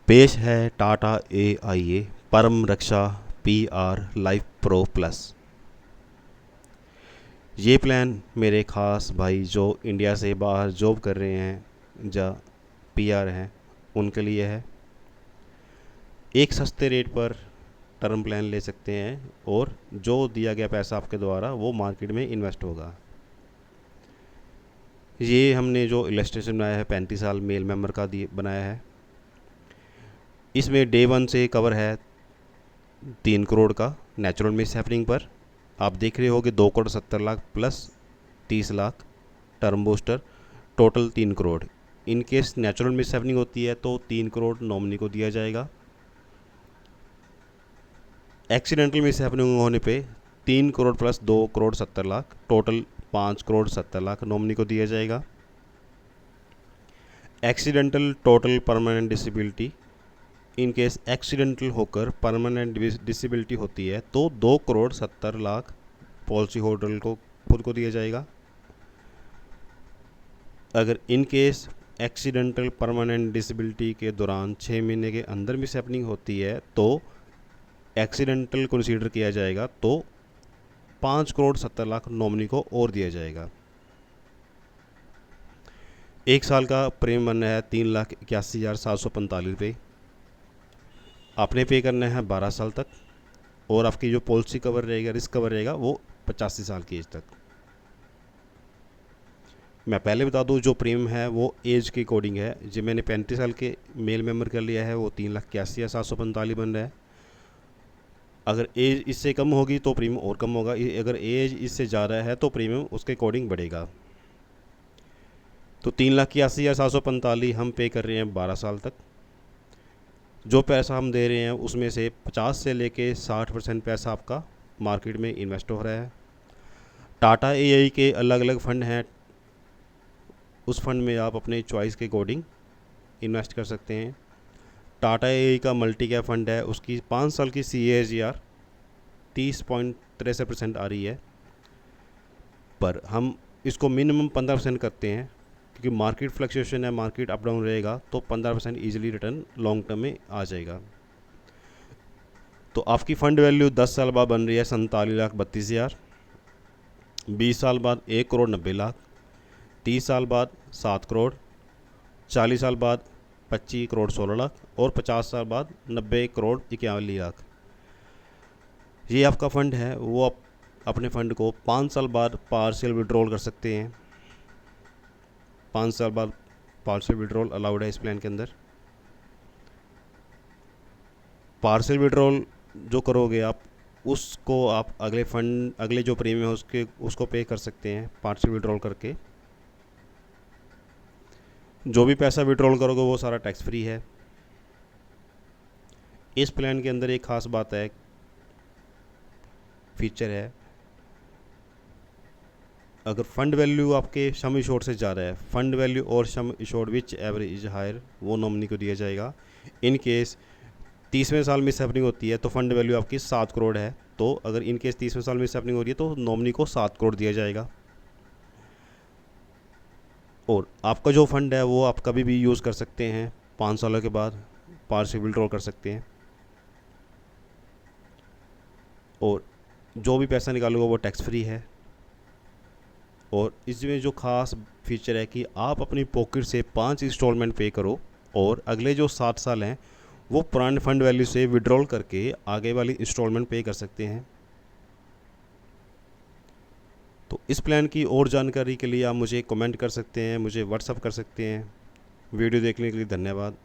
पेश है टाटा AIA परम रक्षा PR लाइफ प्रो प्लस। ये प्लान मेरे ख़ास भाई जो इंडिया से बाहर जॉब कर रहे हैं या PR हैं उनके लिए है। एक सस्ते रेट पर टर्म प्लान ले सकते हैं और जो दिया गया पैसा आपके द्वारा वो मार्केट में इन्वेस्ट होगा। ये हमने जो इलस्ट्रेशन बनाया है 35 साल मेल मेंबर का बनाया है। इसमें डे 1 से कवर है 3 करोड़ का नेचुरल मिस हैपनिंग पर। आप देख रहे हो कि 2 crore 70 lakh plus 30 lakh term booster, total 3 crore. In case natural miss happening होती है तो 3 करोड़ नॉमिनी को दिया जाएगा। एक्सीडेंटल मिस हैपनिंग होने पे 3 crore plus 2 crore 70 lakh, total 5 crore 70 lakh nominee को दिया जाएगा। Accidental total permanent disability, in case accidental होकर परमानेंट डिसेबिलिटी होती है तो 2 करोड़ 70 लाख पॉलिसी होल्डर को खुद को दिया जाएगा। अगर in case accidental permanent disability के दौरान 6 महीने के अंदर मिस हैपनिंग होती है तो एक्सीडेंटल कंसीडर किया जाएगा तो 5 करोड़ 70 लाख नॉमिनी को और दिया जाएगा। 1 साल का प्रीमियम बनना है 3,81,745 रुपये। आपने पे करना है 12 साल तक और आपकी जो पॉलिसी कवर रहेगा, रिस्क कवर रहेगा वो 85 साल की एज तक। मैं पहले बता दूं जो प्रीमियम है वो एज के अकॉर्डिंग है। जो मैंने 35 साल के मेल मेंबर कर लिया है वो 3,81,745 बन रहा है। अगर एज इससे कम होगी तो प्रीमियम और कम होगा, अगर एज इससे ज़्यादा है तो प्रीमियम उसके अकॉर्डिंग बढ़ेगा। तो 3,81,745 हम पे कर रहे हैं 12 साल तक। जो पैसा हम दे रहे हैं उसमें से 50 से लेके 60% पैसा आपका मार्केट में इन्वेस्ट हो रहा है। टाटा AIA के अलग अलग फंड हैं, उस फंड में आप अपने चॉइस के अकॉर्डिंग इन्वेस्ट कर सकते हैं। टाटा AIA का मल्टी कैप फंड है, उसकी 5 साल की CAGR 30.63% आ रही है, पर हम इसको मिनिमम 15% करते हैं क्योंकि मार्केट फ्लक्चुएशन है, मार्केट अप डाउन रहेगा तो 15% ईजिली रिटर्न लॉन्ग टर्म में आ जाएगा। तो आपकी फ़ंड वैल्यू 10 साल बाद बन रही है 47,32,000, 20 साल बाद 1 करोड़ 90 लाख, 30 साल बाद 7 करोड़, 40 साल बाद 25 करोड़ 16 लाख और 50 साल बाद 90 करोड़ 51 लाख। ये आपका फ़ंड है, वो आप अपने फ़ंड को 5 साल बाद पार्शियल विड्रॉल कर सकते हैं। 5 साल बाद पार्शियल विड्रॉल अलाउड है इस प्लान के अंदर। पार्शियल विड्रॉल जो करोगे आप उसको आप अगले जो प्रीमियम है उसको पे कर सकते हैं पार्शियल विड्रॉल करके। जो भी पैसा विड्रॉल करोगे वो सारा टैक्स फ्री है। इस प्लान के अंदर एक ख़ास बात है, फीचर है, अगर फंड वैल्यू आपके सम इशोर्ड से ज़्यादा है, फंड वैल्यू और सम इशोर्ड विच एवरेज इज हायर, वो नॉमिनी को दिया जाएगा। इन केस 30वें साल मिस हैपनिंग होती है तो फंड वैल्यू आपकी 7 करोड़ है, तो अगर इन केस 30वें साल मिस हैपनिंग हो रही है तो नॉमिनी को 7 करोड़ दिया जाएगा। और आपका जो फंड है वो आप कभी भी यूज़ कर सकते हैं, 5 सालों के बाद पार्शियल विड्रॉल कर सकते हैं और जो भी पैसा निकालोगे वो टैक्स फ्री है। और इसमें जो ख़ास फीचर है कि आप अपनी पॉकेट से 5 इंस्टॉलमेंट पे करो और अगले जो 7 साल हैं वो पुराने फंड वैल्यू से विड्रॉल करके आगे वाली इंस्टॉलमेंट पे कर सकते हैं। तो इस प्लान की और जानकारी के लिए आप मुझे कमेंट कर सकते हैं, मुझे व्हाट्सअप कर सकते हैं। वीडियो देखने के लिए धन्यवाद।